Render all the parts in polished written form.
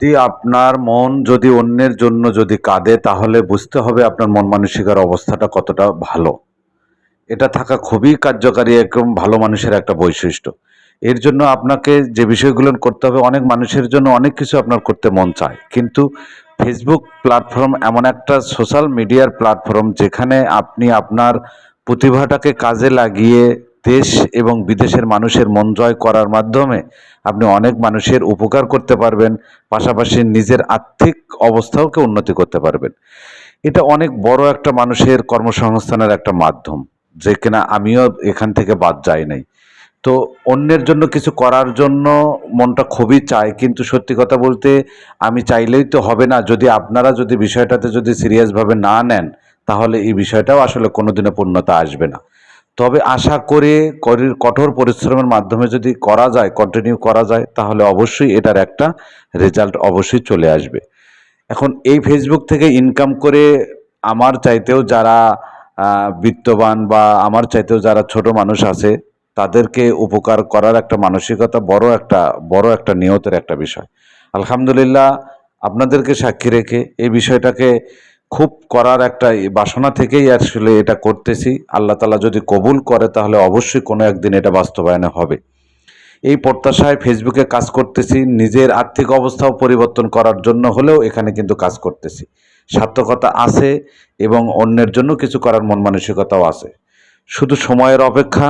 যদি আপনার মন যদি অন্যের জন্য যদি কাঁদে তাহলে বুঝতে হবে আপনার মন মানসিকার অবস্থাটা কতটা ভালো। এটা থাকা খুবই কার্যকারী একদম ভালো মানুষের একটা বৈশিষ্ট্য। এর জন্য আপনাকে যে বিষয়গুলো করতে হবে, অনেক মানুষের জন্য অনেক কিছু আপনার করতে মন চায়। কিন্তু ফেসবুক প্ল্যাটফর্ম এমন একটা সোশ্যাল মিডিয়ার প্ল্যাটফর্ম যেখানে আপনি আপনার প্রতিভাটাকে কাজে লাগিয়ে দেশ এবং বিদেশের মানুষের মন জয় করার মাধ্যমে আপনি অনেক মানুষের উপকার করতে পারবেন, পাশাপাশি নিজের আর্থিক অবস্থাওকে উন্নতি করতে পারবেন। এটা অনেক বড় একটা মানুষের কর্মসংস্থানের একটা মাধ্যম, যে কিনা আমিও এখান থেকে বাদ যাই নাই। তো অন্যের জন্য কিছু করার জন্য মনটা খুবই চায়, কিন্তু সত্যি কথা বলতে আমি চাইলেই তো হবে না। যদি আপনারা যদি বিষয়টাতে যদি সিরিয়াসভাবে না নেন, তাহলে এই বিষয়টাও আসলে কোনোদিনও পূর্ণতা আসবে না। তবে আশা করে কঠোর পরিশ্রমের মাধ্যমে যদি করা যায়, কন্টিনিউ করা যায়, তাহলে অবশ্যই এটার একটা রেজাল্ট অবশ্যই চলে আসবে। এখন এই ফেসবুক থেকে ইনকাম করে আমার চাইতেও যারা বিত্তবান বা আমার চাইতেও যারা ছোট মানুষ আছে, তাদেরকে উপকার করার একটা মানসিকতা বড় একটা নিয়তের একটা বিষয়। আলহামদুলিল্লাহ, আপনাদেরকে সাক্ষী রেখে এই বিষয়টাকে খুব করার একটা বাসনা থেকেই আসলে এটা করতেছি। আল্লাহ তাআলা যদি কবুল করে তাহলে অবশ্যই কোনো একদিন এটা বাস্তবায়নে হবে। এই প্রত্যাশায় ফেসবুকে কাজ করতেছি। নিজের আর্থিক অবস্থাও পরিবর্তন করার জন্য হলেও এখানে কিন্তু কাজ করতেছি। সার্থকতা আছে এবং অন্যের জন্য কিছু করার মন মানসিকতাও আছে। শুধু সময়ের অপেক্ষা,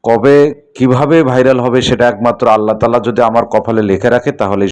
কবে কিভাবে ভাইরাল হবে সেটা একমাত্র আল্লাহ তাআলা যদি আমার কপালে লিখে রাখে তাহলেই